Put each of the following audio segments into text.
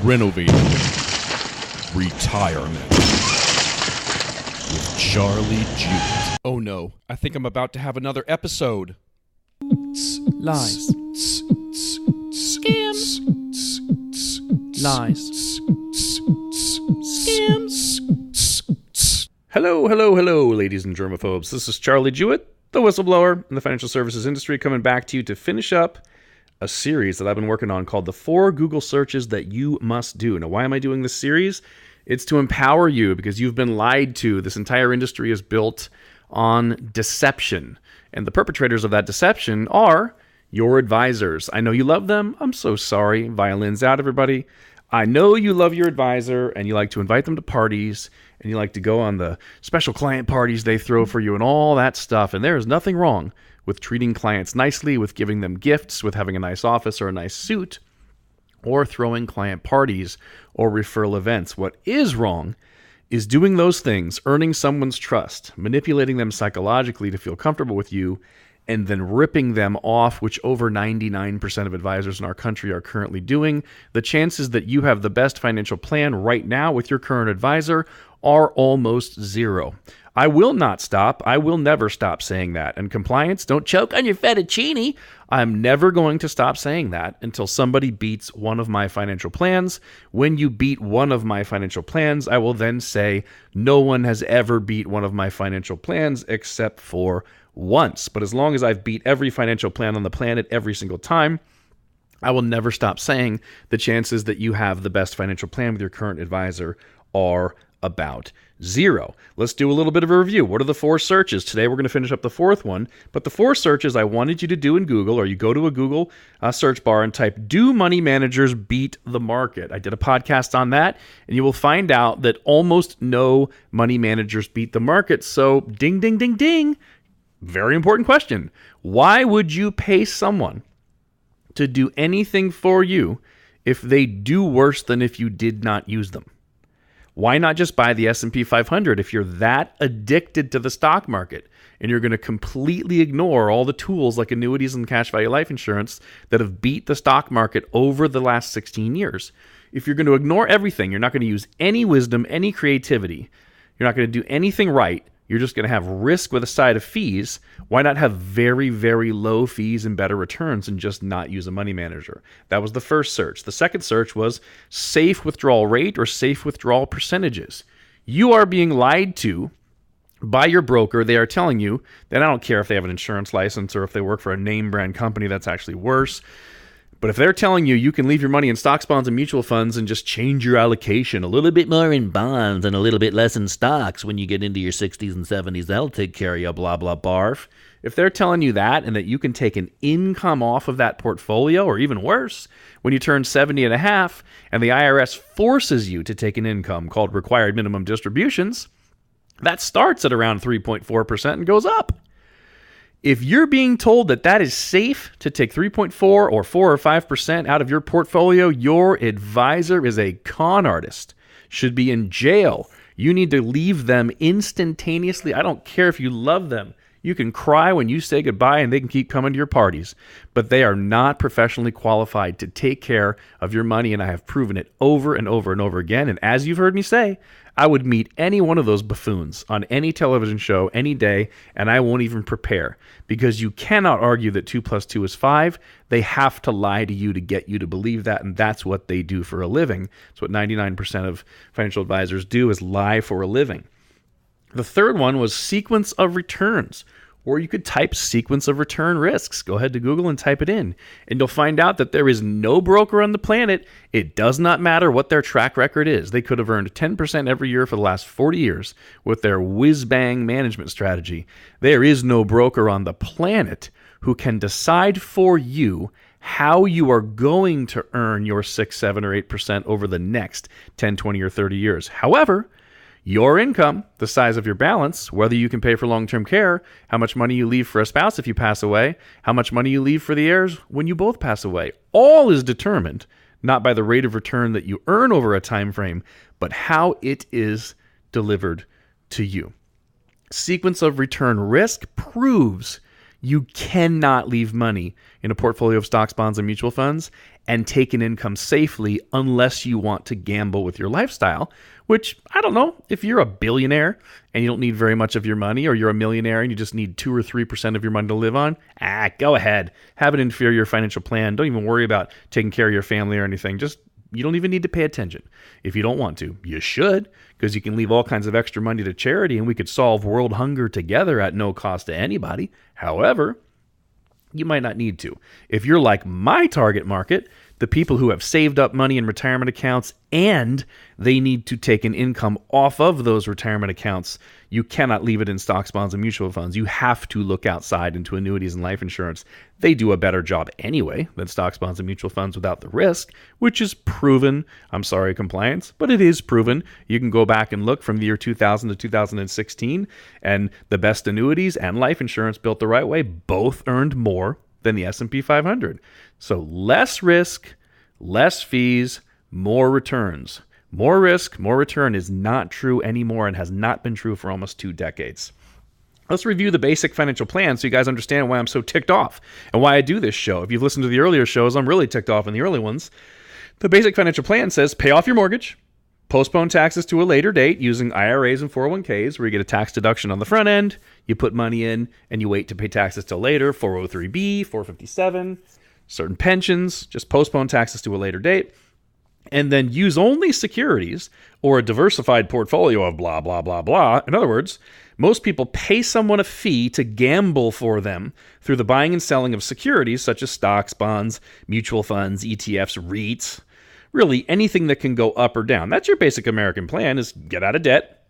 Renovating Retirement with Charlie Jewett. Oh no, I think I'm about to have another episode. Lies. Scams. Lies. Scams. Hello, ladies and germaphobes. This is Charlie Jewett, the whistleblower in the financial services industry, coming back to you to finish up a series that I've been working on called The 4 Google Searches That You Must Do. Now, why am I doing this series? It's to empower you because you've been lied to. This entire industry is built on deception. And the perpetrators of that deception are your advisors. I know you love them. I'm so sorry. Violins out, everybody. I know you love your advisor and you like to invite them to parties and you like to go on the special client parties they throw for you and all that stuff. And there is nothing wrong with treating clients nicely, with giving them gifts, with having a nice office or a nice suit, or throwing client parties or referral events. What is wrong is doing those things, earning someone's trust, manipulating them psychologically to feel comfortable with you, and then ripping them off, which over 99% of advisors in our country are currently doing. The chances that you have the best financial plan right now with your current advisor are almost zero. I will not stop. I will never stop saying that. And compliance, don't choke on your fettuccine. I'm never going to stop saying that until somebody beats one of my financial plans. When you beat one of my financial plans, I will then say no one has ever beat one of my financial plans except for once. But as long as I've beat every financial plan on the planet every single time, I will never stop saying the chances that you have the best financial plan with your current advisor are about zero. Let's do a little bit of a review. What are the 4 searches? Today we're going to finish up the 4th one, but the 4 searches I wanted you to do in Google, or you go to a Google search bar and type, do money managers beat the market? I did a podcast on that, and you will find out that almost no money managers beat the market. So ding, ding, ding, ding. Very important question. Why would you pay someone to do anything for you if they do worse than if you did not use them? Why not just buy the S&P 500 if you're that addicted to the stock market and you're going to completely ignore all the tools like annuities and cash value life insurance that have beat the stock market over the last 16 years? If you're going to ignore everything, you're not going to use any wisdom, any creativity, you're not going to do anything right, you're just going to have risk with a side of fees. Why not have very, very low fees and better returns and just not use a money manager? That was the first search. The second search was safe withdrawal rate or safe withdrawal percentages. You are being lied to by your broker. They are telling you that I don't care if they have an insurance license or if they work for a name brand company, that's actually worse. But if they're telling you you can leave your money in stocks, bonds, and mutual funds and just change your allocation a little bit more in bonds and a little bit less in stocks when you get into your 60s and 70s, that'll take care of you, blah, blah, barf. If they're telling you that and that you can take an income off of that portfolio, or even worse, when you turn 70 and a half and the IRS forces you to take an income called required minimum distributions, that starts at around 3.4% and goes up. If you're being told that that is safe to take 3.4 or 4 or 5% out of your portfolio, your advisor is a con artist, should be in jail. You need to leave them instantaneously. I don't care if you love them. You can cry when you say goodbye and they can keep coming to your parties, but they are not professionally qualified to take care of your money, and I have proven it over and over and over again. And as you've heard me say, I would meet any one of those buffoons on any television show any day, and I won't even prepare, because you cannot argue that 2 + 2 is 5. They have to lie to you to get you to believe that, and that's what they do for a living. It's what 99% of financial advisors do, is lie for a living. The third one was sequence of returns, or you could type sequence of return risks. Go ahead to Google and type it in, and you'll find out that there is no broker on the planet. It does not matter what their track record is. They could have earned 10% every year for the last 40 years with their whiz-bang management strategy. There is no broker on the planet who can decide for you how you are going to earn your 6, 7, or 8% over the next 10, 20, or 30 years. However, your income, the size of your balance, whether you can pay for long-term care, how much money you leave for a spouse if you pass away, how much money you leave for the heirs when you both pass away, all is determined not by the rate of return that you earn over a time frame, but how it is delivered to you. Sequence of return risk proves you cannot leave money in a portfolio of stocks, bonds, and mutual funds and take an income safely unless you want to gamble with your lifestyle, which, I don't know, if you're a billionaire and you don't need very much of your money, or you're a millionaire and you just need 2 or 3% of your money to live on, go ahead. Have an inferior financial plan. Don't even worry about taking care of your family or anything. You don't even need to pay attention. If you don't want to, you should, because you can leave all kinds of extra money to charity and we could solve world hunger together at no cost to anybody. However, you might not need to. If you're like my target market, the people who have saved up money in retirement accounts and they need to take an income off of those retirement accounts, you cannot leave it in stocks, bonds, and mutual funds. You have to look outside into annuities and life insurance. They do a better job anyway than stocks, bonds, and mutual funds without the risk, which is proven. I'm sorry, compliance, but it is proven. You can go back and look from the year 2000 to 2016, and the best annuities and life insurance built the right way both earned more than the S&P 500. So less risk, less fees, more returns. More risk, more return is not true anymore and has not been true for almost 2 decades. Let's review the basic financial plan so you guys understand why I'm so ticked off and why I do this show. If you've listened to the earlier shows, I'm really ticked off in the early ones. The basic financial plan says pay off your mortgage, postpone taxes to a later date using IRAs and 401ks where you get a tax deduction on the front end, you put money in, and you wait to pay taxes till later, 403b, 457, certain pensions, just postpone taxes to a later date, and then use only securities or a diversified portfolio of blah, blah, blah, blah. In other words, most people pay someone a fee to gamble for them through the buying and selling of securities such as stocks, bonds, mutual funds, ETFs, REITs, really anything that can go up or down. That's your basic American plan, is get out of debt,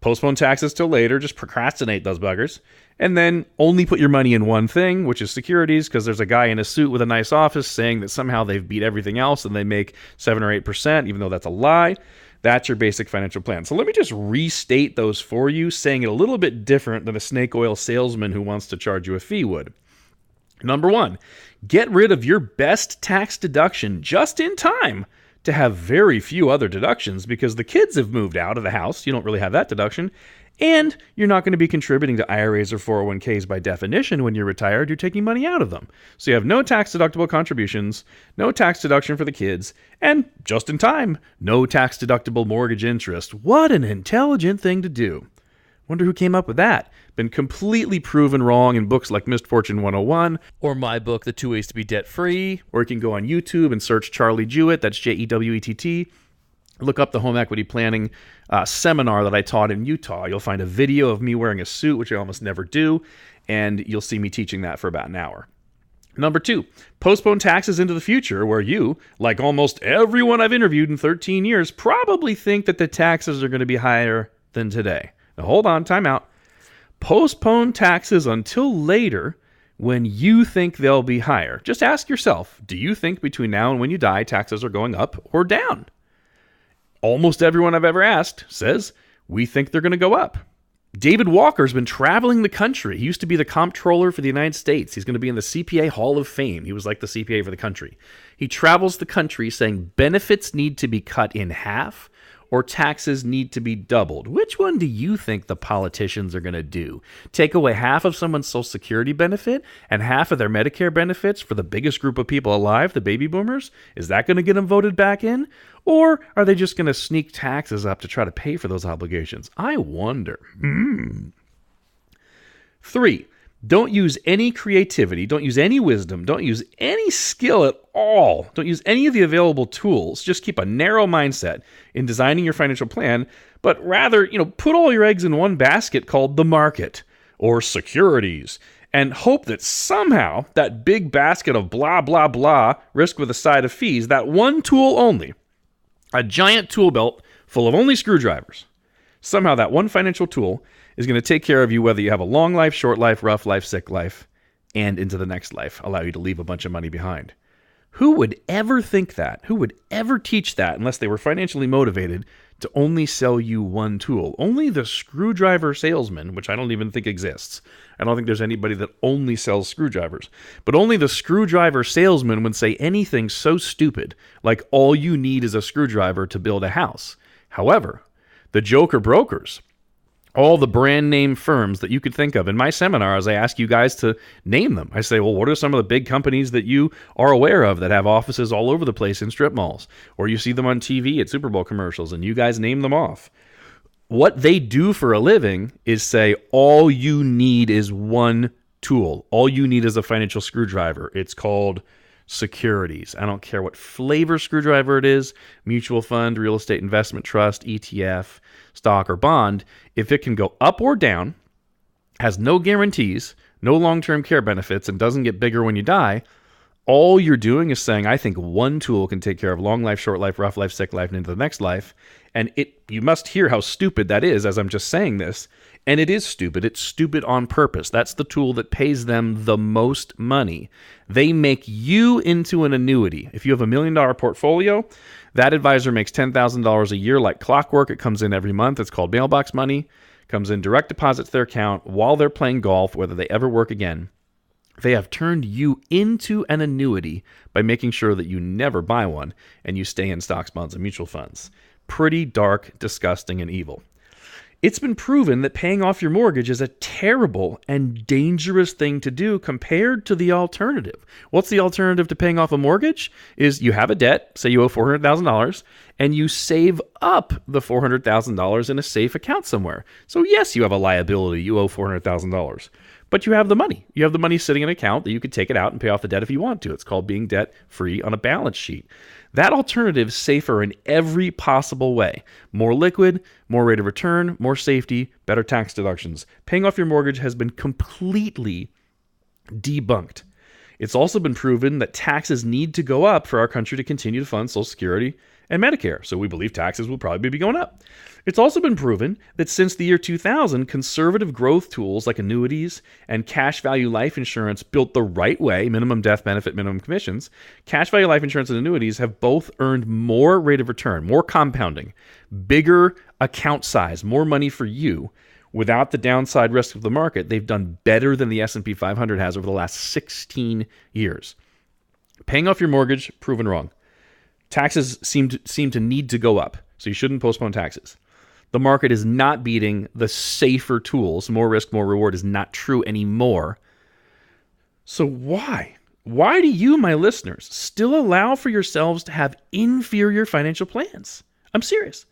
postpone taxes till later, just procrastinate those buggers, and then only put your money in one thing, which is securities, because there's a guy in a suit with a nice office saying that somehow they've beat everything else and they make 7 or 8%, even though that's a lie. That's your basic financial plan. So let me just restate those for you, saying it a little bit different than a snake oil salesman who wants to charge you a fee would. Number 1, get rid of your best tax deduction just in time to have very few other deductions because the kids have moved out of the house. You don't really have that deduction. And you're not going to be contributing to IRAs or 401ks by definition when you're retired. You're taking money out of them. So you have no tax-deductible contributions, no tax deduction for the kids, and just in time, no tax-deductible mortgage interest. What an intelligent thing to do. Wonder who came up with that. Been completely proven wrong in books like Misfortune 101, Or my book, The 2 Ways to Be Debt-Free. or you can go on YouTube and search Charlie Jewett, that's Jewett. Look up the home equity planning seminar that I taught in Utah. You'll find a video of me wearing a suit, which I almost never do, and you'll see me teaching that for about an hour. Number 2, postpone taxes into the future, where you, like almost everyone I've interviewed in 13 years, probably think that the taxes are going to be higher than today. Now hold on, time out. Postpone taxes until later when you think they'll be higher. Just ask yourself, do you think between now and when you die, taxes are going up or down? Almost everyone I've ever asked says, we think they're going to go up. David Walker's been traveling the country. He used to be the comptroller for the United States. He's going to be in the CPA Hall of Fame. He was like the CPA for the country. He travels the country saying benefits need to be cut in half or taxes need to be doubled. Which one do you think the politicians are going to do? Take away half of someone's Social Security benefit and half of their Medicare benefits for the biggest group of people alive, the baby boomers? Is that going to get them voted back in? Or are they just going to sneak taxes up to try to pay for those obligations? I wonder. 3, don't use any creativity, don't use any wisdom, don't use any skill at all. Don't use any of the available tools. Just keep a narrow mindset in designing your financial plan, but rather, put all your eggs in one basket called the market or securities and hope that somehow that big basket of blah, blah, blah, risk with a side of fees, that one tool only, a giant tool belt full of only screwdrivers, somehow that one financial tool is going to take care of you whether you have a long life, short life, rough life, sick life, and into the next life, allow you to leave a bunch of money behind. Who would ever think that? Who would ever teach that unless they were financially motivated to only sell you one tool? Only the screwdriver salesman, which I don't even think exists. I don't think there's anybody that only sells screwdrivers. But only the screwdriver salesman would say anything so stupid, like all you need is a screwdriver to build a house. However, the joker brokers All the brand name firms that you could think of. In my seminars, I ask you guys to name them. I say, well, what are some of the big companies that you are aware of that have offices all over the place in strip malls? Or you see them on TV at Super Bowl commercials, and you guys name them off. What they do for a living is say, all you need is one tool. All you need is a financial screwdriver. It's called securities. I don't care what flavor screwdriver it is, mutual fund, real estate investment trust, ETF, stock, or bond. If it can go up or down, has no guarantees, no long-term care benefits, and doesn't get bigger when you die, all you're doing is saying, I think one tool can take care of long life, short life, rough life, sick life, and into the next life. And you must hear how stupid that is as I'm just saying this. And it is stupid. It's stupid on purpose. That's the tool that pays them the most money. They make you into an annuity. If you have $1 million portfolio, that advisor makes $10,000 a year like clockwork. It comes in every month. It's called mailbox money. Comes in direct deposit to their account while they're playing golf, whether they ever work again. They have turned you into an annuity by making sure that you never buy one and you stay in stocks, bonds, and mutual funds. Pretty dark, disgusting, and evil. It's been proven that paying off your mortgage is a terrible and dangerous thing to do compared to the alternative. What's the alternative to paying off a mortgage? Is you have a debt, say you owe $400,000, and you save up the $400,000 in a safe account somewhere. So yes, you have a liability. You owe $400,000. But you have the money. You have the money sitting in an account that you could take it out and pay off the debt if you want to. It's called being debt-free on a balance sheet. That alternative is safer in every possible way. More liquid, more rate of return, more safety, better tax deductions. Paying off your mortgage has been completely debunked. It's also been proven that taxes need to go up for our country to continue to fund Social Security and Medicare, so we believe taxes will probably be going up. It's also been proven that since the year 2000, conservative growth tools like annuities and cash value life insurance built the right way, minimum death benefit, minimum commissions, cash value life insurance and annuities have both earned more rate of return, more compounding, bigger account size, more money for you without the downside risk of the market. They've done better than the S&P 500 has over the last 16 years. Paying off your mortgage, proven wrong. Taxes seem to need to go up, so you shouldn't postpone taxes. The market is not beating the safer tools. More risk, more reward is not true anymore. So why? Why do you, my listeners, still allow for yourselves to have inferior financial plans? I'm serious.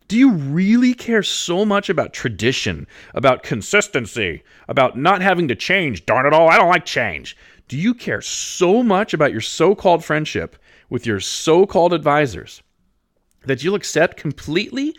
Do you really care so much about tradition, about consistency, about not having to change? Darn it all, I don't like change. Do you care so much about your so-called friendship with your so-called advisors that you'll accept completely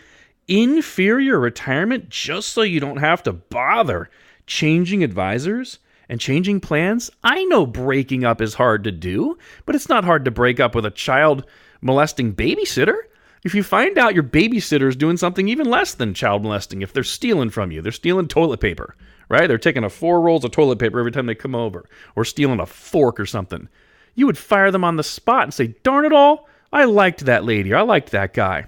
inferior retirement just so you don't have to bother changing advisors and changing plans? I know breaking up is hard to do, but it's not hard to break up with a child molesting babysitter. If you find out your babysitter is doing something even less than child molesting, if they're stealing from you, they're stealing toilet paper, right? They're taking 4 rolls of toilet paper every time they come over, or stealing a fork or something. You would fire them on the spot and say, darn it all, I liked that lady, or I liked that guy.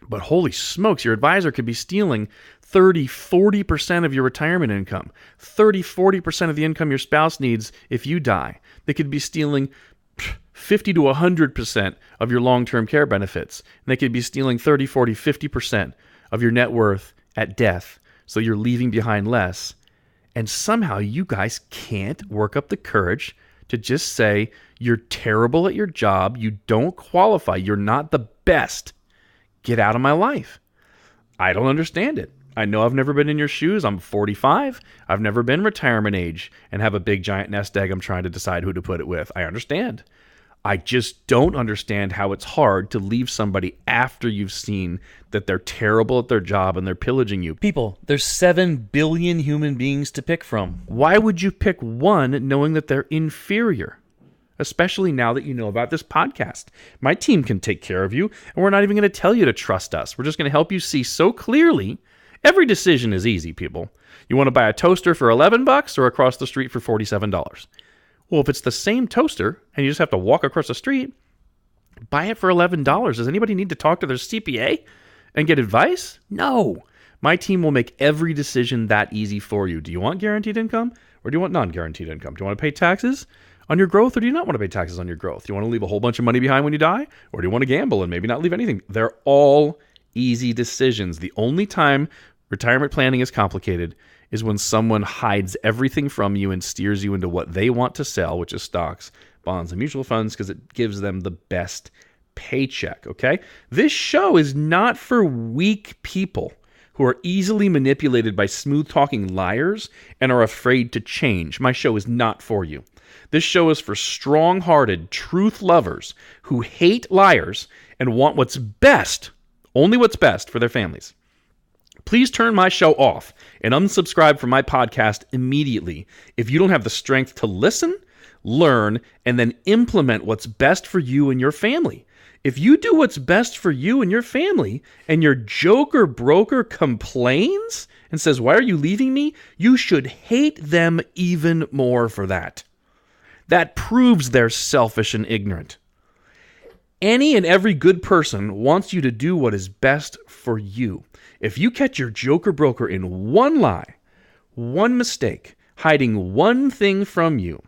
But holy smokes, your advisor could be stealing 30, 40% of your retirement income, 30, 40% of the income your spouse needs if you die. They could be stealing 50 to 100% of your long-term care benefits. And they could be stealing 30, 40, 50% of your net worth at death. So you're leaving behind less. And somehow you guys can't work up the courage to just say, you're terrible at your job, you don't qualify, you're not the best. Get out of my life. I don't understand it. I know I've never been in your shoes. I'm 45. I've never been retirement age and have a big giant nest egg I'm trying to decide who to put it with. I understand. I just don't understand how it's hard to leave somebody after you've seen that they're terrible at their job and they're pillaging you. People, there's 7 billion human beings to pick from. Why would you pick one knowing that they're inferior? Especially now that you know about this podcast. My team can take care of you, and we're not even going to tell you to trust us. We're just going to help you see so clearly. Every decision is easy, people. You want to buy a toaster for $11 or across the street for $47? Well, if it's the same toaster and you just have to walk across the street, buy it for $11. Does anybody need to talk to their CPA and get advice? No. My team will make every decision that easy for you. Do you want guaranteed income or do you want non-guaranteed income? Do you want to pay taxes on your growth or do you not want to pay taxes on your growth? Do you want to leave a whole bunch of money behind when you die or do you want to gamble and maybe not leave anything? They're all easy decisions. The only time retirement planning is complicated is when someone hides everything from you and steers you into what they want to sell, which is stocks, bonds, and mutual funds, because it gives them the best paycheck, okay? This show is not for weak people who are easily manipulated by smooth-talking liars and are afraid to change. My show is not for you. This show is for strong-hearted truth lovers who hate liars and want what's best, only what's best for their families. Please turn my show off and unsubscribe from my podcast immediately if you don't have the strength to listen, learn, and then implement what's best for you and your family. If you do what's best for you and your family, and your joker broker complains and says, "Why are you leaving me?" you should hate them even more for that. That proves they're selfish and ignorant. Any and every good person wants you to do what is best for you. If you catch your joker broker in one lie, one mistake, hiding one thing from you,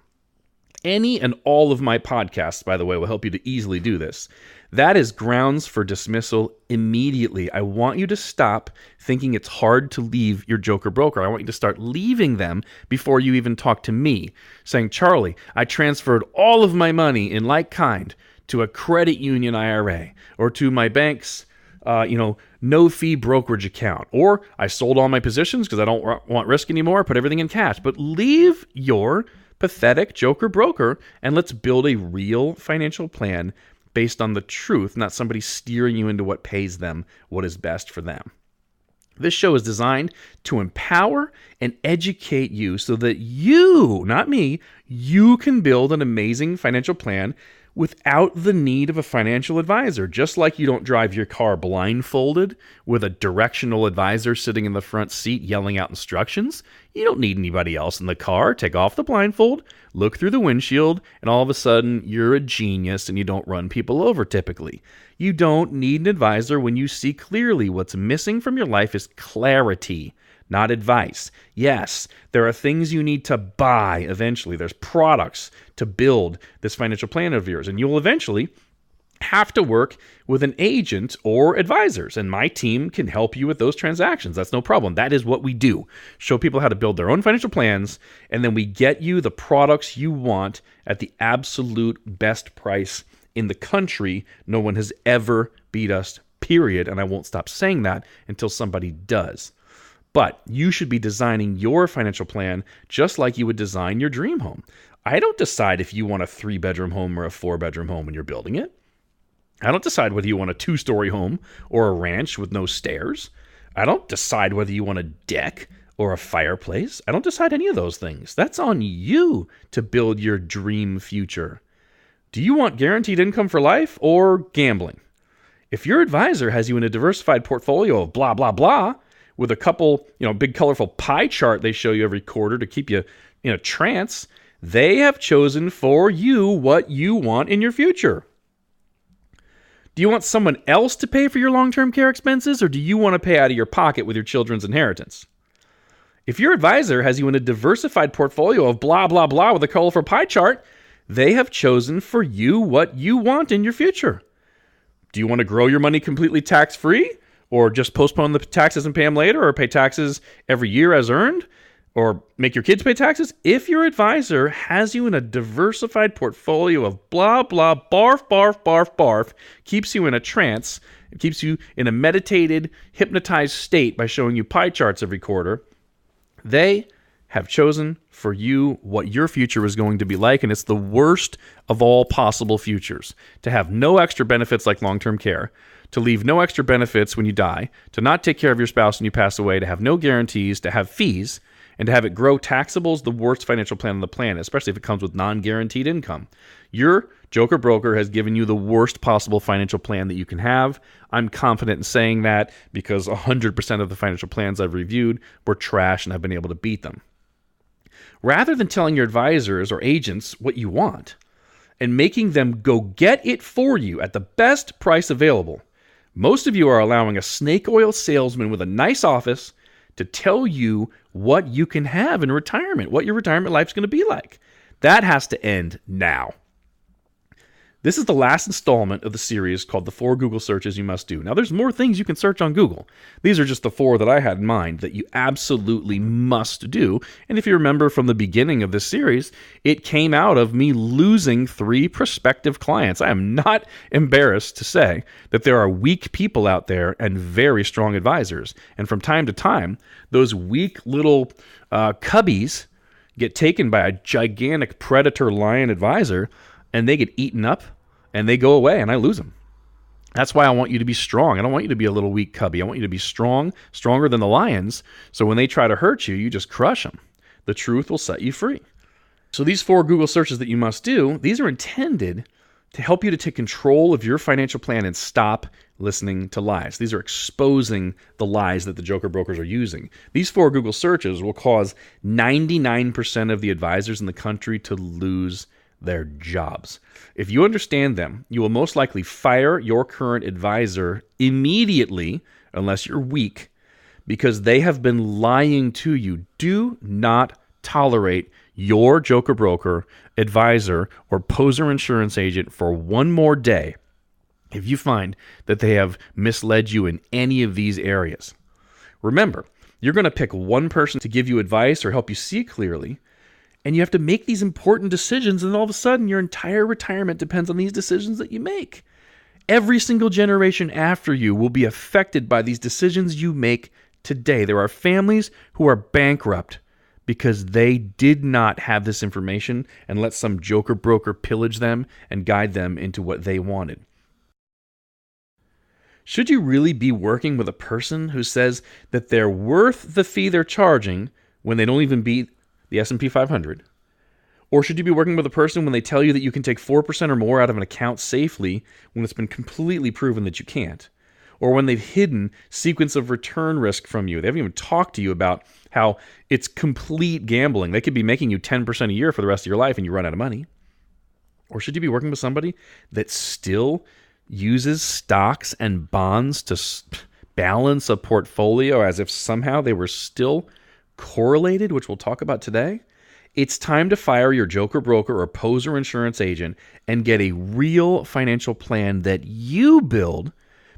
any and all of my podcasts, by the way, will help you to easily do this. That is grounds for dismissal immediately. I want you to stop thinking it's hard to leave your joker broker. I want you to start leaving them before you even talk to me, saying, "Charlie, I transferred all of my money in like kind to a credit union IRA or to my bank's no-fee brokerage account. Or I sold all my positions because I don't want risk anymore, put everything in cash." But leave your pathetic joker broker and let's build a real financial plan based on the truth, not somebody steering you into what pays them, what is best for them. This show is designed to empower and educate you so that you, not me, you can build an amazing financial plan without the need of a financial advisor. Just like you don't drive your car blindfolded with a directional advisor sitting in the front seat yelling out instructions, you don't need anybody else in the car. Take off the blindfold, look through the windshield, and all of a sudden you're a genius and you don't run people over typically. You don't need an advisor when you see clearly. What's missing from your life is clarity, not advice. Yes, there are things you need to buy eventually. There's products to build this financial plan of yours, and you'll eventually have to work with an agent or advisors, and my team can help you with those transactions. That's no problem. That is what we do. Show people how to build their own financial plans, and then we get you the products you want at the absolute best price in the country. No one has ever beat us, period, and I won't stop saying that until somebody does. But you should be designing your financial plan just like you would design your dream home. I don't decide if you want a 3-bedroom home or a 4-bedroom home when you're building it. I don't decide whether you want a 2-story home or a ranch with no stairs. I don't decide whether you want a deck or a fireplace. I don't decide any of those things. That's on you to build your dream future. Do you want guaranteed income for life or gambling? If your advisor has you in a diversified portfolio of blah, blah, blah, with a couple, big colorful pie chart they show you every quarter to keep you in a trance, they have chosen for you what you want in your future. Do you want someone else to pay for your long-term care expenses, or do you want to pay out of your pocket with your children's inheritance? If your advisor has you in a diversified portfolio of blah, blah, blah with a colorful pie chart, they have chosen for you what you want in your future. Do you want to grow your money completely tax-free? Or just postpone the taxes and pay them later, or pay taxes every year as earned, or make your kids pay taxes? If your advisor has you in a diversified portfolio of blah, blah, barf, barf, barf, barf, keeps you in a trance, keeps you in a meditated, hypnotized state by showing you pie charts every quarter, they have chosen for you what your future is going to be like, and it's the worst of all possible futures. To have no extra benefits like long-term care, to leave no extra benefits when you die, to not take care of your spouse when you pass away, to have no guarantees, to have fees, and to have it grow taxable is the worst financial plan on the planet, especially if it comes with non-guaranteed income. Your joker broker has given you the worst possible financial plan that you can have. I'm confident in saying that because 100% of the financial plans I've reviewed were trash and I've been able to beat them. Rather than telling your advisors or agents what you want and making them go get it for you at the best price available, most of you are allowing a snake oil salesman with a nice office to tell you what you can have in retirement, what your retirement life's going to be like. That has to end now. This is the last installment of the series called The 4 Google Searches You Must Do. Now, there's more things you can search on Google. These are just the 4 that I had in mind that you absolutely must do. And if you remember from the beginning of this series, it came out of me losing 3 prospective clients. I am not embarrassed to say that there are weak people out there and very strong advisors. And from time to time, those weak little cubbies get taken by a gigantic predator lion advisor, and they get eaten up, and they go away, and I lose them. That's why I want you to be strong. I don't want you to be a little weak cubby. I want you to be strong, stronger than the lions, so when they try to hurt you, you just crush them. The truth will set you free. So these 4 Google searches that you must do, these are intended to help you to take control of your financial plan and stop listening to lies. These are exposing the lies that the joker brokers are using. These 4 Google searches will cause 99% of the advisors in the country to lose their jobs. If you understand them, you will most likely fire your current advisor immediately, unless you're weak, because they have been lying to you. Do not tolerate your joker broker, advisor, or poser insurance agent for one more day if you find that they have misled you in any of these areas. Remember, you're going to pick one person to give you advice or help you see clearly, and you have to make these important decisions, and all of a sudden your entire retirement depends on these decisions that you make. Every single generation after you will be affected by these decisions you make today. There are families who are bankrupt because they did not have this information and let some joker broker pillage them and guide them into what they wanted. Should you really be working with a person who says that they're worth the fee they're charging when they don't even beat the S&P 500? Or should you be working with a person when they tell you that you can take 4% or more out of an account safely when it's been completely proven that you can't? Or when they've hidden sequence of return risk from you? They haven't even talked to you about how it's complete gambling. They could be making you 10% a year for the rest of your life and you run out of money. Or should you be working with somebody that still uses stocks and bonds to balance a portfolio as if somehow they were still correlated, which we'll talk about today? It's time to fire your joker broker or poser insurance agent and get a real financial plan that you build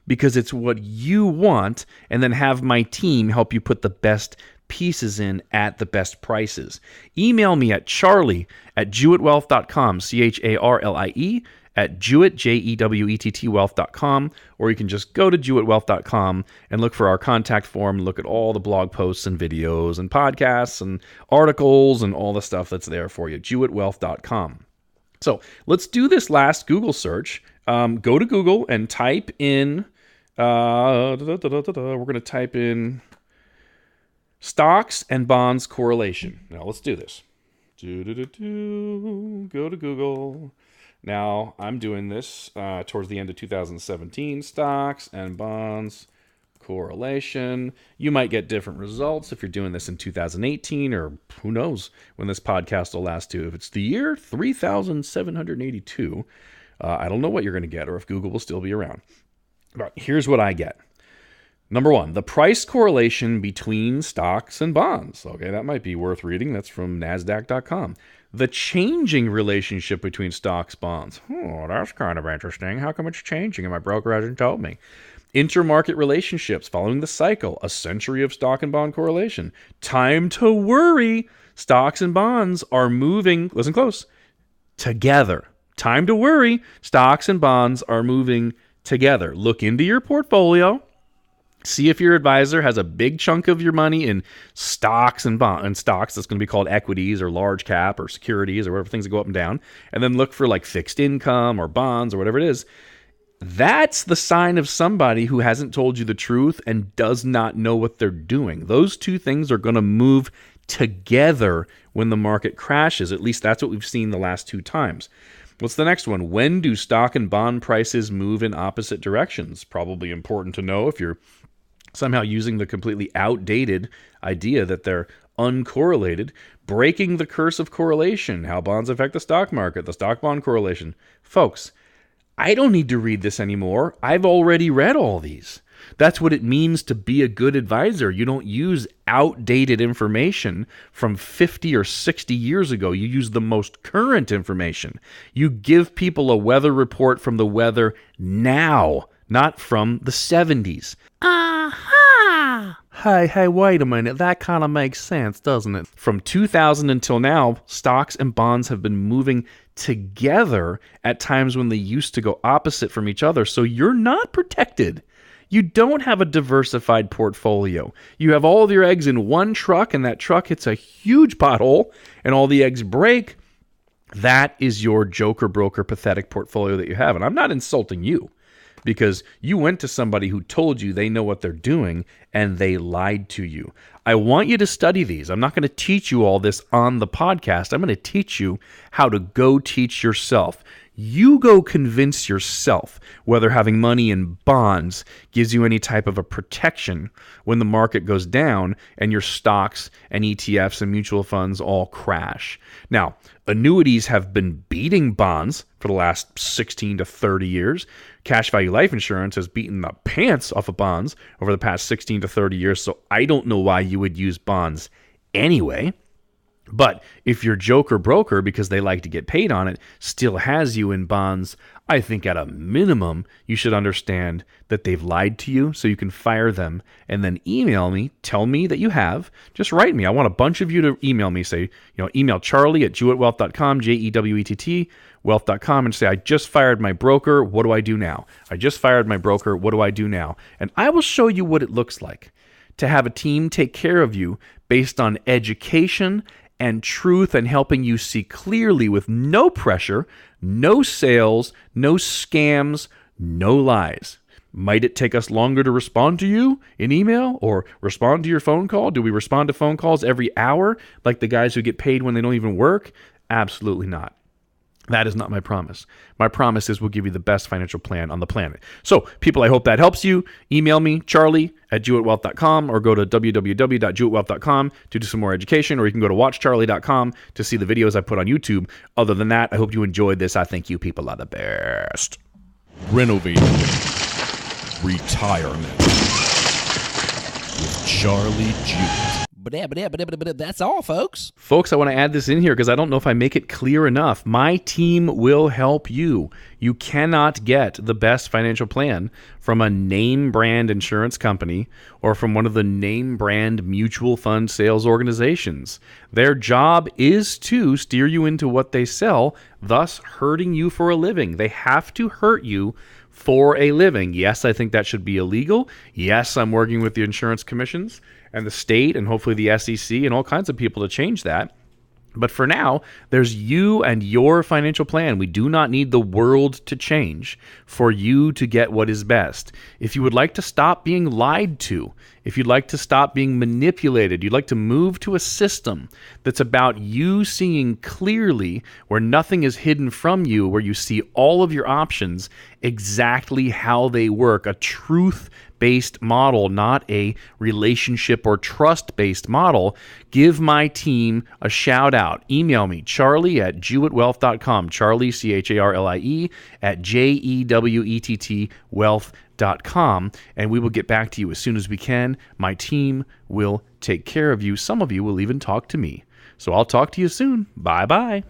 because it's what you want, and then have my team help you put the best pieces in at the best prices. Email me at charlie@jewett.wealth.com, CHARLIE, at Jewett, JEWETT wealth.com, or you can just go to jewettwealth.com and look for our contact form and look at all the blog posts and videos and podcasts and articles and all the stuff that's there for you, jewettwealth.com. So let's do this last Google search. Go to Google and type in, we're going to type in stocks and bonds correlation. Now let's do this. Go to Google. Now, I'm doing this towards the end of 2017, stocks and bonds correlation. You might get different results if you're doing this in 2018, or who knows when this podcast will last to. If it's the year 3782, I don't know what you're going to get or if Google will still be around. But here's what I get. Number 1, the price correlation between stocks and bonds. Okay, that might be worth reading. That's from NASDAQ.com. The changing relationship between stocks, bonds. Oh, that's kind of interesting. How come it's changing and my broker hasn't told me? Intermarket relationships following the cycle. A century of stock and bond correlation. Time to worry. Stocks and bonds are moving, listen close, together. Time to worry. Stocks and bonds are moving together. Look into your portfolio. See if your advisor has a big chunk of your money in stocks and bonds, and stocks that's going to be called equities or large cap or securities or whatever things that go up and down. And then look for like fixed income or bonds or whatever it is. That's the sign of somebody who hasn't told you the truth and does not know what they're doing. Those two things are going to move together when the market crashes. At least that's what we've seen the last 2 times. What's the next one? When do stock and bond prices move in opposite directions? Probably important to know if you're somehow using the completely outdated idea that they're uncorrelated. Breaking the curse of correlation, how bonds affect the stock market, the stock-bond correlation. Folks, I don't need to read this anymore. I've already read all these. That's what it means to be a good advisor. You don't use outdated information from 50 or 60 years ago. You use the most current information. You give people a weather report from the weather now, not from the 70s. Aha! Hey, wait a minute. That kind of makes sense, doesn't it? From 2000 until now, stocks and bonds have been moving together at times when they used to go opposite from each other. So you're not protected. You don't have a diversified portfolio. You have all of your eggs in one truck, and that truck hits a huge pothole, and all the eggs break. That is your joker broker pathetic portfolio that you have. And I'm not insulting you, because you went to somebody who told you they know what they're doing and they lied to you. I want you to study these. I'm not going to teach you all this on the podcast. I'm going to teach you how to go teach yourself. You go convince yourself whether having money in bonds gives you any type of a protection when the market goes down and your stocks and ETFs and mutual funds all crash. Now, annuities have been beating bonds for the last 16 to 30 years. Cash value life insurance has beaten the pants off of bonds over the past 16 to 30 years, so I don't know why you would use bonds anyway. But if your joker broker, because they like to get paid on it, still has you in bonds, I think at a minimum, you should understand that they've lied to you so you can fire them and then email me, tell me that you have. Just write me. I want a bunch of you to email me. Say, email charlie@jewettwealth.com, JEWETT, wealth.com, and say, I just fired my broker. What do I do now? I just fired my broker. What do I do now? And I will show you what it looks like to have a team take care of you based on education and truth and helping you see clearly with no pressure, no sales, no scams, no lies. Might it take us longer to respond to you in email or respond to your phone call? Do we respond to phone calls every hour like the guys who get paid when they don't even work? Absolutely not. That is not my promise. My promise is we'll give you the best financial plan on the planet. So, people, I hope that helps you. Email me, charlie@jewettwealth.com, or go to www.jewettwealth.com to do some more education, or you can go to watchcharlie.com to see the videos I put on YouTube. Other than that, I hope you enjoyed this. I think you people are the best. Renovating retirement with Charlie Jewett. That's all, folks. Folks, I want to add this in here because I don't know if I make it clear enough. My team will help you. You cannot get the best financial plan from a name brand insurance company or from one of the name brand mutual fund sales organizations. Their job is to steer you into what they sell, thus hurting you for a living. They have to hurt you for a living. Yes, I think that should be illegal. Yes, I'm working with the insurance commissions and the state and hopefully the SEC and all kinds of people to change that. But for now, there's you and your financial plan. We do not need the world to change for you to get what is best. If you would like to stop being lied to, if you'd like to stop being manipulated, you'd like to move to a system that's about you seeing clearly where nothing is hidden from you, where you see all of your options exactly how they work, a truth-based model, not a relationship or trust-based model, give my team a shout out. Email me, charlie@jewettwealth.com, Charlie, CHARLIE, @JEWETT wealth.com, and we will get back to you as soon as we can. My team will take care of you. Some of you will even talk to me. So I'll talk to you soon. Bye-bye.